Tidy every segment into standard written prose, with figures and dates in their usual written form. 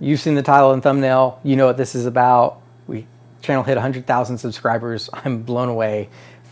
you've seen the title and thumbnail. You know what this is about. Channel hit 100,000 subscribers. I'm blown away.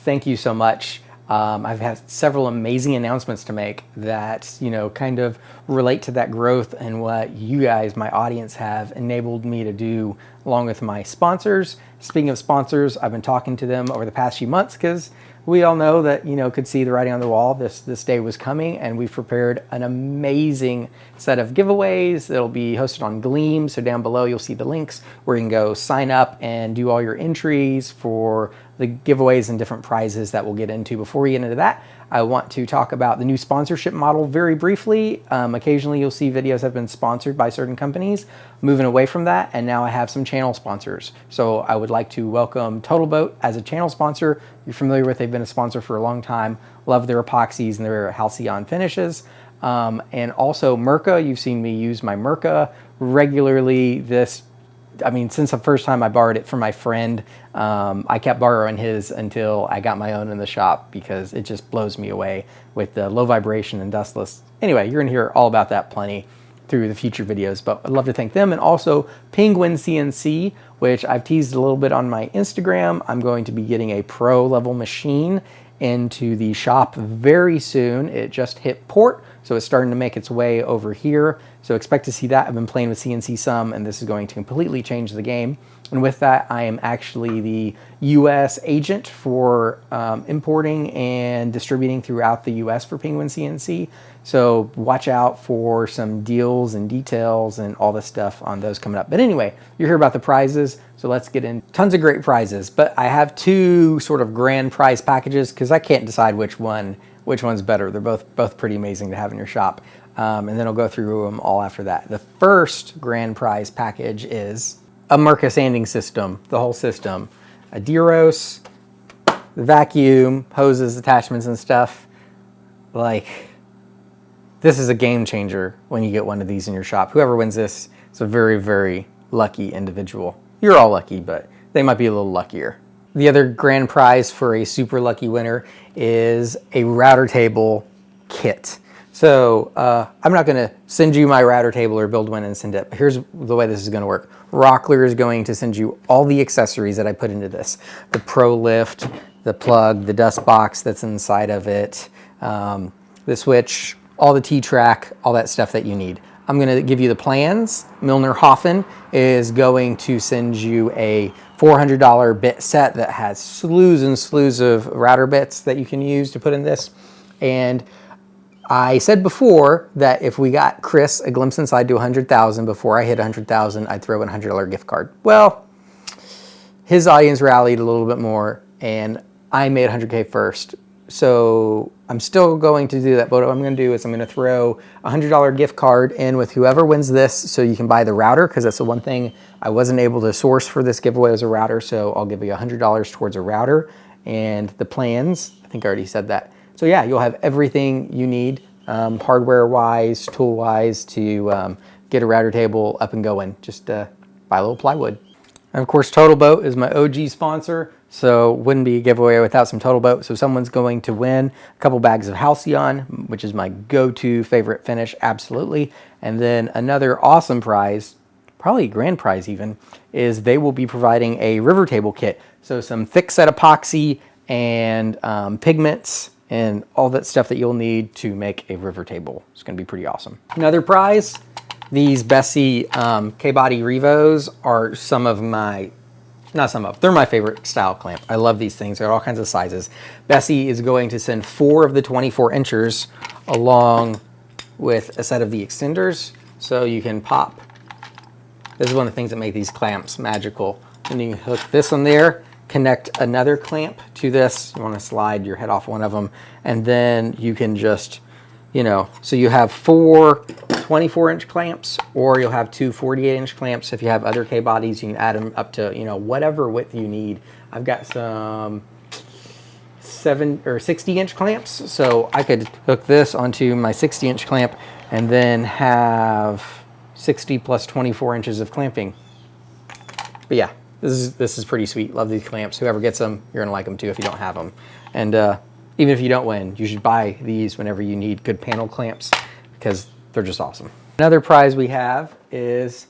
Thank you so much. I've had several amazing announcements to make that, you know, kind of relate to that growth and what you guys, my audience, have enabled me to do along with my sponsors. Speaking of sponsors, I've been talking to them over the past few months because we all know that, you know, could see the writing on the wall. This day was coming, and we've prepared an amazing set of giveaways. It'll be hosted on Gleam, so down below you'll see the links where you can go sign up and do all your entries for the giveaways and different prizes that we'll get into. Before we get into that, I want to talk about the new sponsorship model very briefly. Occasionally you'll see videos have been sponsored by certain companies, moving away from that, and now I have some channel sponsors. So I would like to welcome Total Boat as a channel sponsor. You're familiar with, they've been a sponsor for a long time. Love their epoxies and their halcyon finishes. And also Mirka, you've seen me use my Mirka regularly. Since the first time I borrowed it from my friend, I kept borrowing his until I got my own in the shop because it just blows me away with the low vibration and dustless. Anyway, you're gonna hear all about that plenty through the future videos, but I'd love to thank them. And also Penguin CNC, which I've teased a little bit on my Instagram. I'm going to be getting a pro level machine into the shop very soon. It just hit port, so it's starting to make its way over here. So expect to see that. I've been playing with CNC some, and this is going to completely change the game. And with that, I am actually the US agent for importing and distributing throughout the US for Penguin CNC. So watch out for some deals and details and all this stuff on those coming up. But anyway, you'll hear about the prizes, so let's get in. Tons of great prizes, but I have two sort of grand prize packages because I can't decide which one's better. They're both pretty amazing to have in your shop. And then I'll go through them all after that. The first grand prize package is a Mirka sanding system, the whole system. A Diros, vacuum, hoses, attachments and stuff. Like, this is a game changer when you get one of these in your shop. Whoever wins this is a very, very lucky individual. You're all lucky, but they might be a little luckier. The other grand prize for a super lucky winner is a router table kit. So I'm not going to send you my router table or build one and send it. Here's the way this is going to work. Rockler is going to send you all the accessories that I put into this. The Pro Lift, the plug, the dust box that's inside of it, the switch, all the T-track, all that stuff that you need. I'm going to give you the plans. Milner Hoffen is going to send you a $400 bit set that has slews and slews of router bits that you can use to put in this. And I said before that if we got Chris a glimpse inside to 100,000 before I hit 100,000, I'd throw in a $100 gift card. Well, his audience rallied a little bit more, and I made 100K first. So I'm still going to do that, but what I'm going to do is I'm going to throw a $100 gift card in with whoever wins this, so you can buy the router, because that's the one thing I wasn't able to source for this giveaway was a router. So I'll give you $100 towards a router, and the plans, I think I already said that. So yeah, you'll have everything you need, hardware-wise, tool-wise, to get a router table up and going. Just buy a little plywood. And of course, Total Boat is my OG sponsor, so wouldn't be a giveaway without some Total Boat. So someone's going to win a couple bags of Halcyon, which is my go-to favorite finish, absolutely. And then another awesome prize, probably a grand prize even, is they will be providing a river table kit. So some thick set epoxy and pigments, and all that stuff that you'll need to make a river table. It's gonna be pretty awesome. Another prize, these Bessey K-Body Revos are they're my favorite style clamp. I love these things, they're all kinds of sizes. Bessey is going to send 4 of the 24 inchers along with a set of the extenders, so you can pop. This is one of the things that make these clamps magical. And you can hook this on there, connect another clamp to this. You want to slide your head off one of them, and then you can just, so you have 4 24-inch clamps, or you'll have 2 48-inch clamps. If you have other K-bodies, you can add them up to, whatever width you need. I've got some 7 or 60-inch clamps, so I could hook this onto my 60-inch clamp and then have 60 plus 24 inches of clamping. But yeah, this is pretty sweet. Love these clamps. Whoever gets them, you're gonna like them too if you don't have them. And even if you don't win, you should buy these whenever you need good panel clamps, because they're just awesome. Another prize we have is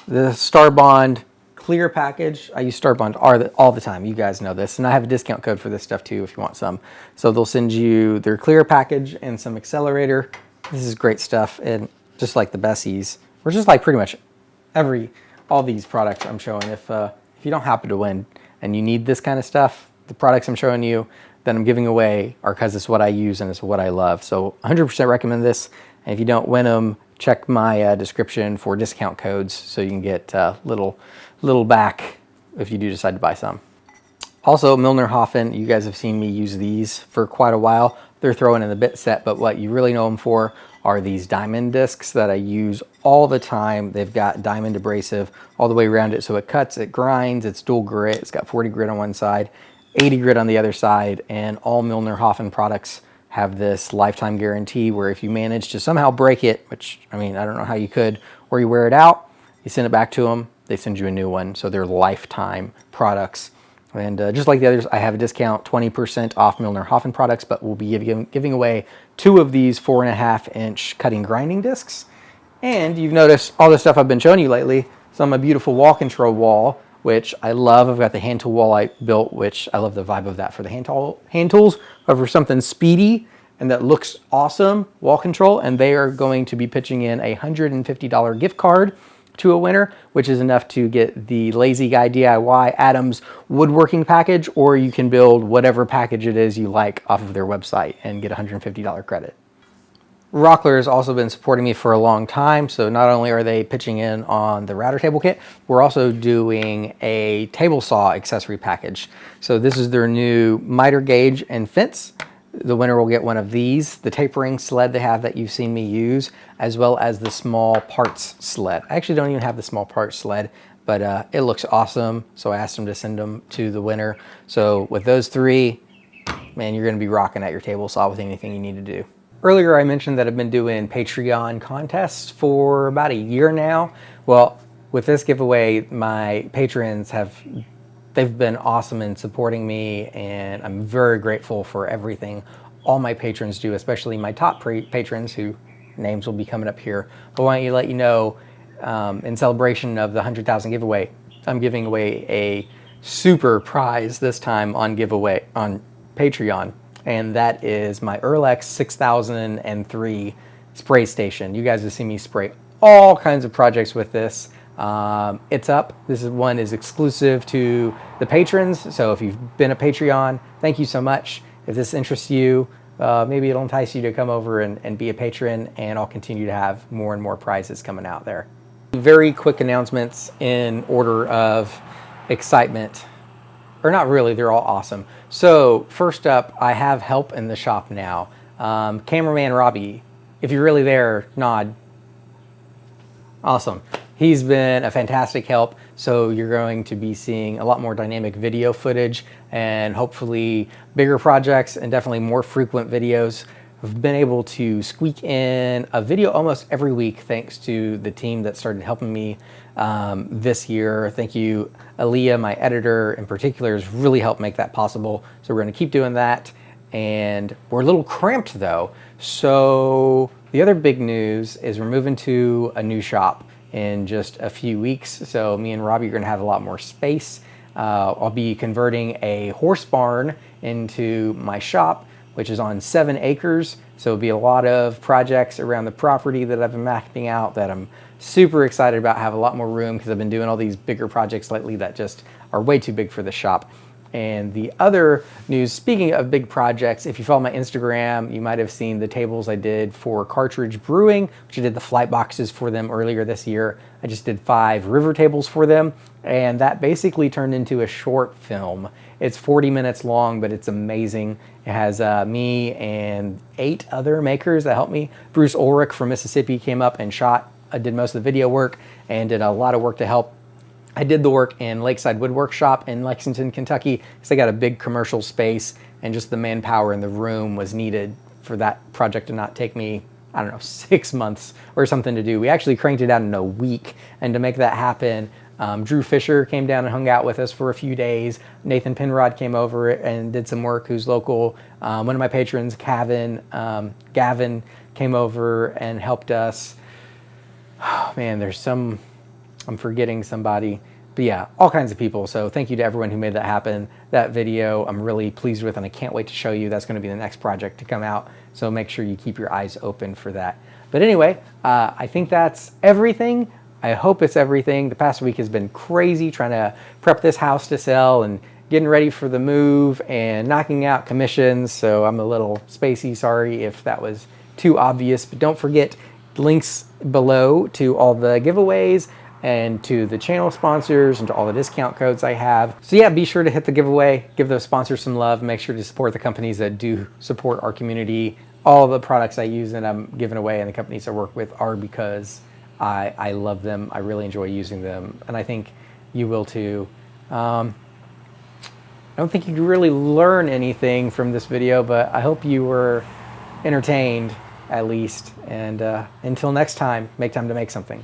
The Starbond clear package. I use Starbond all the time. You guys know this. And I have a discount code for this stuff too if you want some. So they'll send you their clear package and some accelerator. This is great stuff. And just like the Bessey's, or just like pretty much all these products I'm showing. If you don't happen to win and you need this kind of stuff, the products I'm showing you that I'm giving away are because it's what I use and it's what I love. So 100% recommend this. And if you don't win them, check my description for discount codes so you can get little back if you do decide to buy some. Also, Milner-Hoffen, you guys have seen me use these for quite a while. They're throwing in the bit set, but what you really know them for are these diamond discs that I use all the time. They've got diamond abrasive all the way around it, so it cuts, it grinds, it's dual grit. It's got 40 grit on one side, 80 grit on the other side, and all Milner-Hoffen products have this lifetime guarantee where if you manage to somehow break it, which, I mean, I don't know how you could, or you wear it out, you send it back to them, they send you a new one. So they're lifetime products. And just like the others, I have a discount, 20% off Milner-Hoffen products, but we'll be giving away 2 of these 4.5-inch cutting grinding discs. And you've noticed all the stuff I've been showing you lately. So my beautiful wall control wall, which I love. I've got the hand tool wall I built, which I love the vibe of that for the hand tools. But for something speedy and that looks awesome, wall control, and they are going to be pitching in a $150 gift card to a winner, which is enough to get the Lazy Guy DIY Adams woodworking package, or you can build whatever package it is you like off of their website and get $150 credit. Rockler has also been supporting me for a long time, so not only are they pitching in on the router table kit, we're also doing a table saw accessory package. So this is their new miter gauge and fence. The winner will get one of these, the tapering sled they have that you've seen me use, as well as the small parts sled. I actually don't even have the small parts sled, but it looks awesome, so I asked them to send them to the winner. So with those 3, man, you're gonna be rocking at your table saw with anything you need to do. Earlier I mentioned that I've been doing Patreon contests for about a year now. Well, with this giveaway, my patrons they've been awesome in supporting me, and I'm very grateful for everything all my patrons do, especially my top patrons whose names will be coming up here. But I want to let you know, in celebration of the 100,000 giveaway, I'm giving away a super prize this time on giveaway on Patreon. And that is my Erlex 6003 spray station. You guys have seen me spray all kinds of projects with this. It's up. This one is exclusive to the patrons. So if you've been a Patreon, thank you so much. If this interests you, maybe it'll entice you to come over and be a patron, and I'll continue to have more and more prizes coming out there. Very quick announcements in order of excitement. Or not really, they're all awesome. So first up, I have help in the shop now. Cameraman Robbie, if you're really there, nod. Awesome. He's been a fantastic help. So you're going to be seeing a lot more dynamic video footage and hopefully bigger projects and definitely more frequent videos. I've been able to squeak in a video almost every week thanks to the team that started helping me this year. Thank you, Ilia, my editor in particular, has really helped make that possible. So we're going to keep doing that. And we're a little cramped though. So the other big news is we're moving to a new shop in just a few weeks. So me and Robbie are going to have a lot more space. I'll be converting a horse barn into my shop, which is on 7 acres. So it'll be a lot of projects around the property that I've been mapping out that I'm super excited about. Have a lot more room because I've been doing all these bigger projects lately that just are way too big for the shop. And the other news, speaking of big projects, if you follow my Instagram, you might have seen the tables I did for Cartridge Brewing, which I did the flight boxes for them earlier this year. I just did 5 river tables for them, and that basically turned into a short film. It's 40 minutes long, but it's amazing. It has me and 8 other makers that helped me. Bruce Ulrich from Mississippi came up and shot. I did most of the video work and did a lot of work to help. I did the work in Lakeside Woodwork Shop in Lexington, Kentucky, because they got a big commercial space and just the manpower in the room was needed for that project to not take me, I don't know, 6 months or something to do. We actually cranked it out in a week, and to make that happen, Drew Fisher came down and hung out with us for a few days. Nathan Penrod came over and did some work, who's local. One of my patrons, Gavin, came over and helped us. Oh, man, there's some... I'm forgetting somebody. But yeah, all kinds of people. So thank you to everyone who made that happen. That video I'm really pleased with, and I can't wait to show you. That's going to be the next project to come out. So make sure you keep your eyes open for that. But anyway, I think that's everything. I hope it's everything. The past week has been crazy trying to prep this house to sell and getting ready for the move and knocking out commissions. So I'm a little spacey. Sorry if that was too obvious. But don't forget links below to all the giveaways and to the channel sponsors and to all the discount codes I have. So yeah, be sure to hit the giveaway, give those sponsors some love, make sure to support the companies that do support our community. All the products I use and I'm giving away and the companies I work with are because I love them. I really enjoy using them, and I think you will too. I don't think you can really learn anything from this video, but I hope you were entertained at least. And until next time, make time to make something.